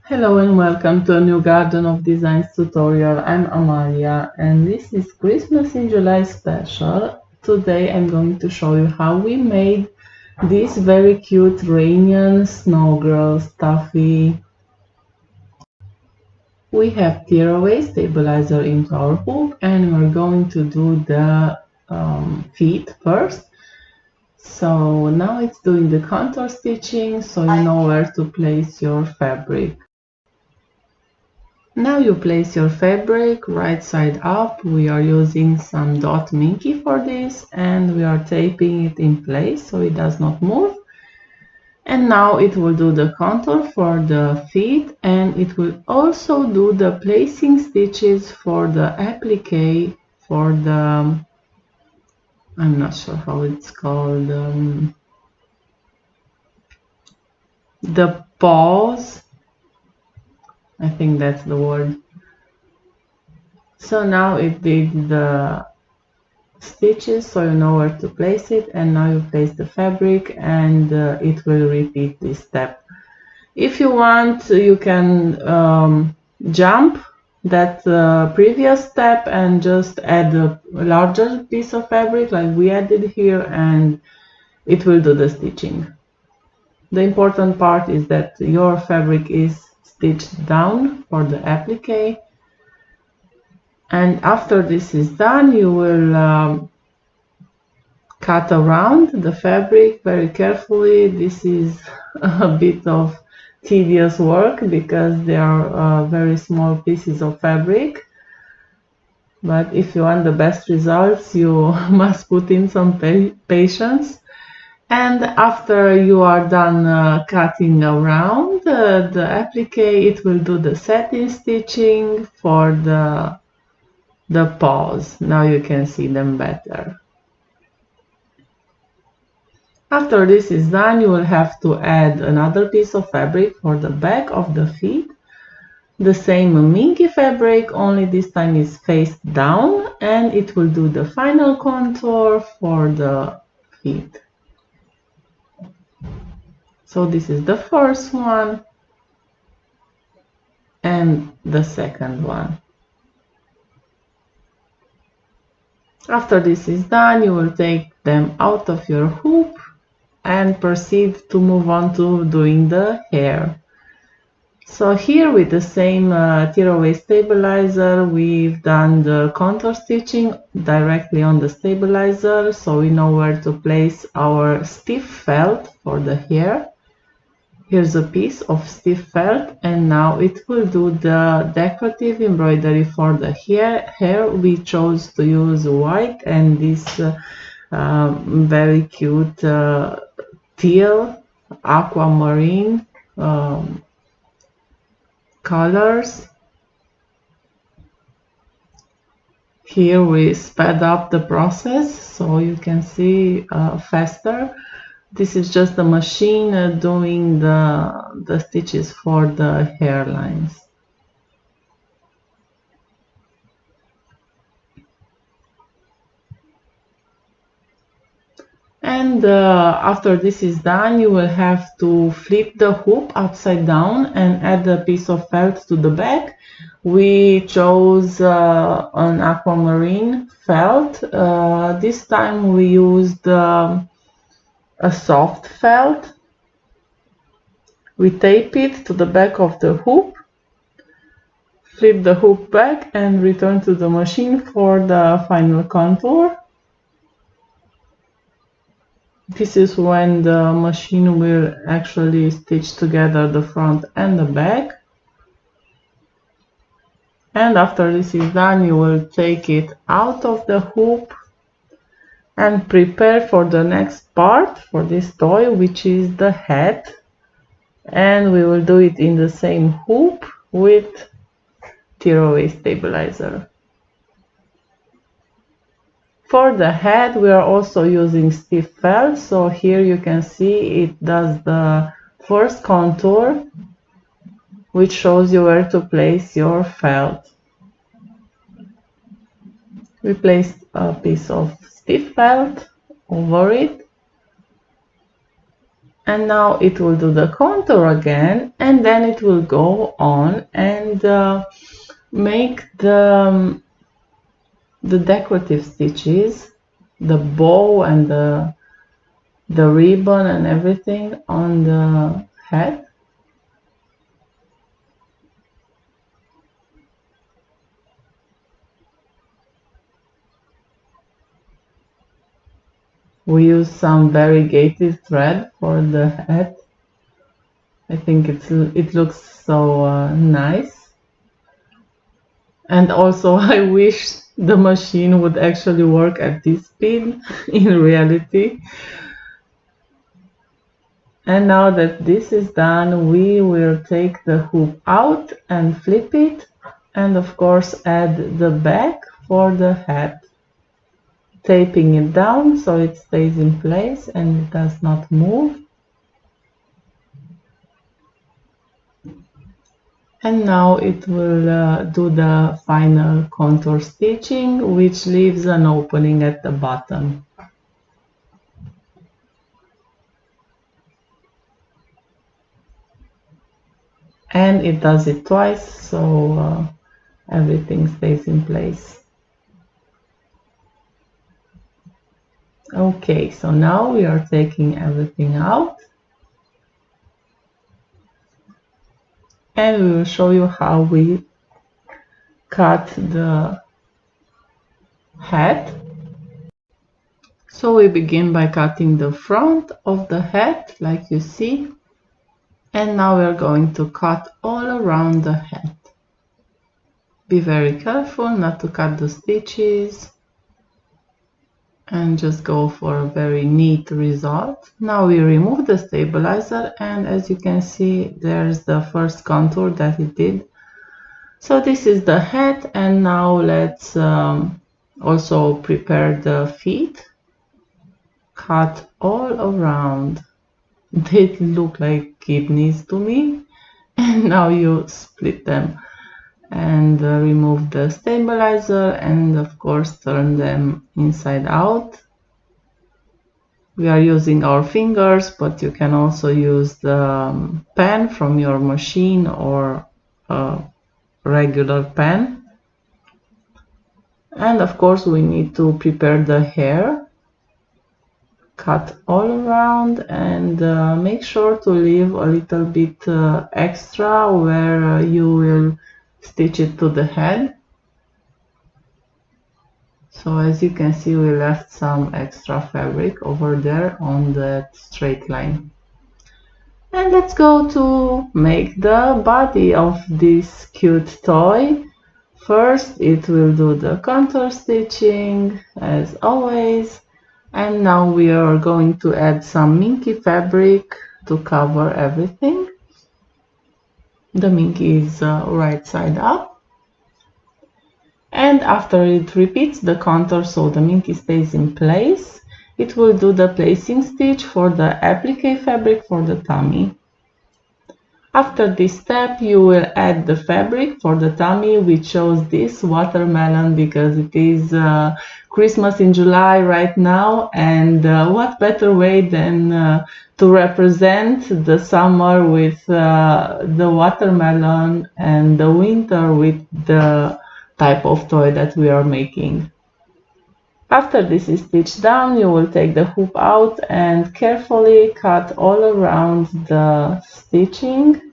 Hello and welcome to a new Garden of Designs tutorial. I'm Amalia and this is Christmas in July special. Today I'm going to show you how we made this very cute reinian snow girl stuffy. We have tearaway stabilizer into our hoop and we're going to do the feet first. So now it's doing the contour stitching, so you know where to place your fabric. Now you place your fabric right side up. We are using some dot minky for this and we are taping it in place so it does not move. And now it will do the contour for the feet and it will also do the placing stitches for the applique for the, I'm not sure how it's called, the paws. I think that's the word. So now it did the stitches so you know where to place it, and now you place the fabric and it will repeat this step. If you want, you can jump that previous step and just add a larger piece of fabric like we added here, and it will do the stitching. The important part is that your fabric is stitched down for the applique. And after this is done, you will cut around the fabric very carefully. This is a bit of tedious work because they are very small pieces of fabric. But if you want the best results, you must put in some patience. And after you are done cutting around the applique, it will do the satin stitching for the paws. Now you can see them better. After this is done, you will have to add another piece of fabric for the back of the feet. The same minky fabric, only this time is face down, and it will do the final contour for the feet. So this is the first one and the second one. After this is done, you will take them out of your hoop and proceed to move on to doing the hair. So here with the same tearaway stabilizer, we've done the contour stitching directly on the stabilizer, so we know where to place our stiff felt for the hair. Here's a piece of stiff felt, and now it will do the decorative embroidery for the hair. We chose to use white and this very cute teal aquamarine colors. Here we sped up the process so you can see faster. This is just the machine doing the stitches for the hairlines. And after this is done, you will have to flip the hoop upside down and add a piece of felt to the back. We chose an aquamarine felt. This time we used a soft felt. We tape it to the back of the hoop, flip the hoop back and return to the machine for the final contour. This is when the machine will actually stitch together the front and the back. And after this is done, you will take it out of the hoop and prepare for the next part for this toy, which is the head. And we will do it in the same hoop with tearaway stabilizer. For the head, we are also using stiff felt, so here you can see it does the first contour, which shows you where to place your felt. We placed a piece of stiff felt over it, And now it will do the contour again, and then it will go on and make the decorative stitches, the bow and the ribbon and everything on the head. We use some variegated thread for the head. I think it looks so nice. And also I wish the machine would actually work at this speed in reality. And now that this is done, we will take the hoop out and flip it, and of course add the back for the head, taping it down so it stays in place and it does not move. And now it will do the final contour stitching, which leaves an opening at the bottom. And it does it twice, so everything stays in place. Okay, so now we are taking everything out. And we will show you how we cut the head. So we begin by cutting the front of the head, like you see. And now we're going to cut all around the head. Be very careful not to cut the stitches and just go for a very neat result. Now we remove the stabilizer, and as you can see, there's the first contour that it did. So this is the head, and now let's also prepare the feet. Cut all around. They look like kidneys to me. And now you split them and remove the stabilizer, and of course turn them inside out. We are using our fingers, but you can also use the pen from your machine or a regular pen. And of course we need to prepare the hair. Cut all around and make sure to leave a little bit extra where you will stitch it to the head. So as you can see, we left some extra fabric over there on that straight line. And let's go to make the body of this cute toy. First it will do the contour stitching as always, and now we are going to add some minky fabric to cover everything. The minky is right side up. And after it repeats the contour so the minky stays in place, it will do the placing stitch for the applique fabric for the tummy. After this step, you will add the fabric for the tummy. We chose this watermelon because it is Christmas in July right now, and what better way than to represent the summer with the watermelon and the winter with the type of toy that we are making. After this is stitched down, you will take the hoop out and carefully cut all around the stitching,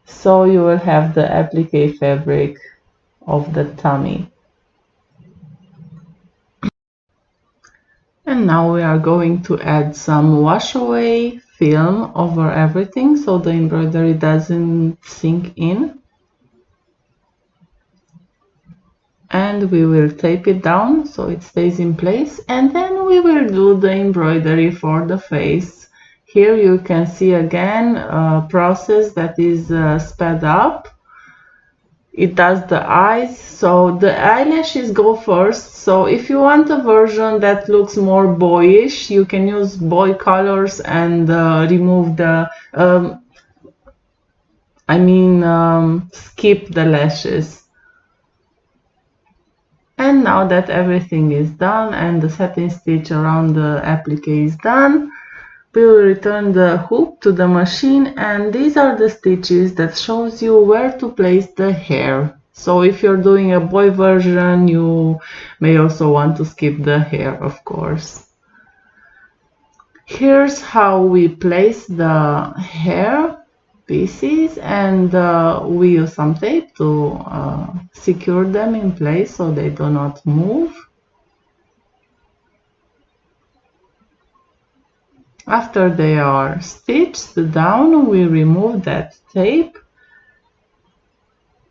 so you will have the applique fabric of the tummy. And now we are going to add some wash away film over everything so the embroidery doesn't sink in. And we will tape it down so it stays in place, and then we will do the embroidery for the face. Here you can see again a process that is sped up. It does the eyes, so the eyelashes go first. So if you want a version that looks more boyish, you can use boy colors and remove the skip the lashes. And now that everything is done and the satin stitch around the applique is done, We will return the hoop to the machine, and these are the stitches that shows you where to place the hair. So if you're doing a boy version, you may also want to skip the hair, of course. Here's how we place the hair pieces, and we use some tape to secure them in place so they do not move. After they are stitched down, we remove that tape,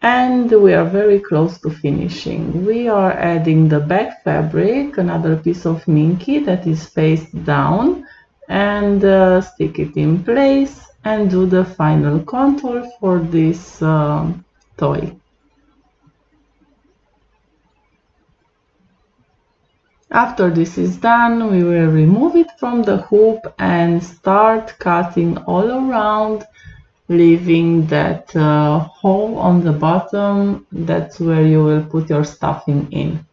and we are very close to finishing. We are adding the back fabric, another piece of minky that is faced down, and stick it in place and do the final contour for this toy. After this is done, we will remove it from the hoop and start cutting all around, leaving that hole on the bottom. That's where you will put your stuffing in.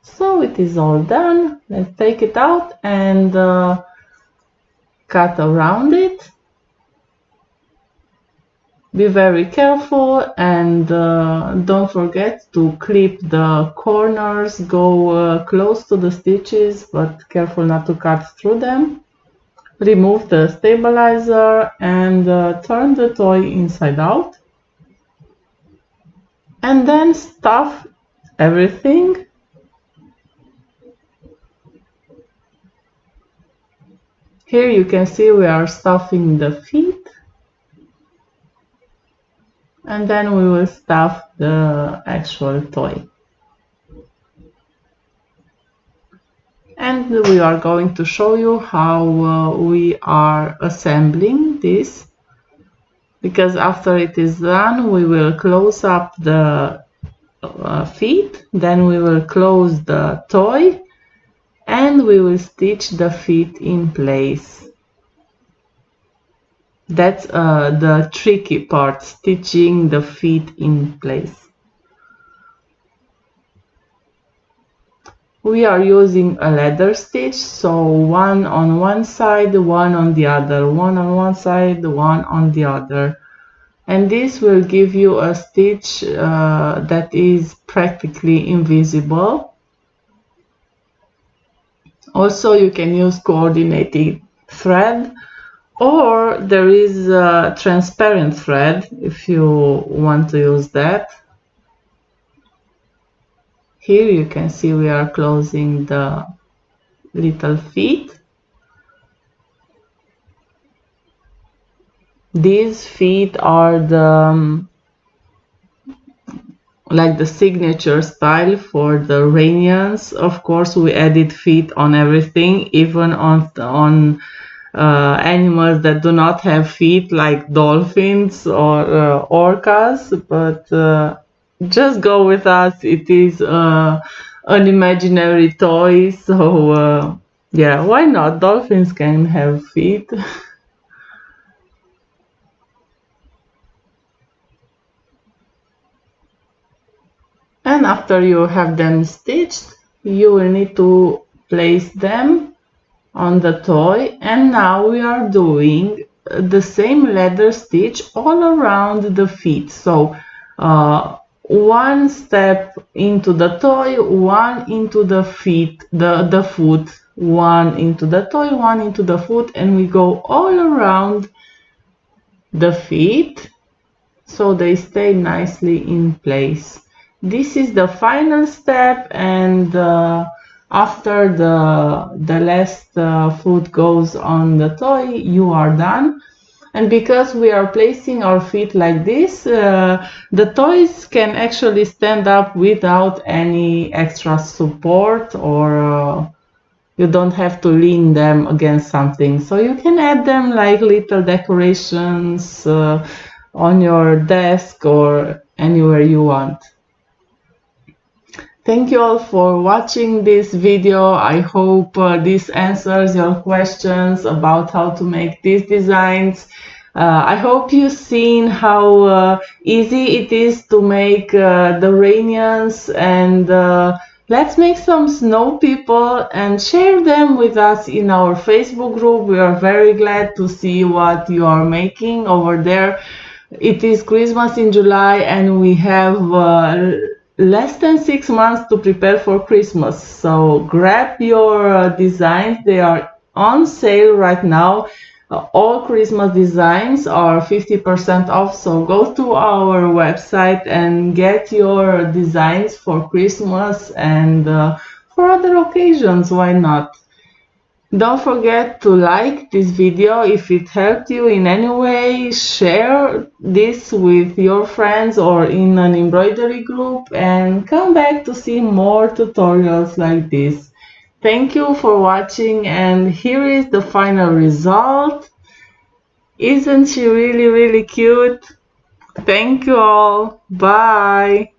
So it is all done. Let's take it out and cut around it. Be very careful, and don't forget to clip the corners. Go close to the stitches, but careful not to cut through them. Remove the stabilizer and turn the toy inside out. And then stuff everything. Here you can see we are stuffing the feet. And then we will stuff the actual toy. And we are going to show you how we are assembling this, because after it is done, we will close up the feet, then we will close the toy, and we will stitch the feet in place. That's the tricky part, stitching the feet in place. We are using a ladder stitch, so one on one side, one on the other, one on one side, one on the other. And this will give you a stitch that is practically invisible. Also, you can use coordinating thread, or there is a transparent thread if you want to use that. Here you can see we are closing the little feet. These feet are the like the signature style for the reinians. Of course, we added feet on everything, even on animals that do not have feet, like dolphins or orcas, but just go with us. It is an imaginary toy, so yeah, why not? Dolphins can have feet. And after you have them stitched, you will need to place them on the toy. And now we are doing the same ladder stitch all around the feet. So one step into the toy, one into the feet, the foot, one into the toy, one into the foot, and we go all around the feet so they stay nicely in place. This is the final step, and after the last foot goes on the toy, you are done. And because we are placing our feet like this, the toys can actually stand up without any extra support, or you don't have to lean them against something. So you can add them like little decorations on your desk or anywhere you want. Thank you all for watching this video. I hope this answers your questions about how to make these designs. I hope you've seen how easy it is to make the reinians, and Let's make some snow people and share them with us in our Facebook group. We are very glad to see what you are making over there. It is Christmas in July and we have less than 6 months to prepare for Christmas. So grab your designs. They are on sale right now. All Christmas designs are 50% off, so go to our website and get your designs for Christmas and for other occasions, why not? Don't forget to like this video if it helped you in any way. Share this with your friends or in an embroidery group and come back to see more tutorials like this. Thank you for watching, and here is the final result. Isn't she really, really cute? Thank you all. Bye.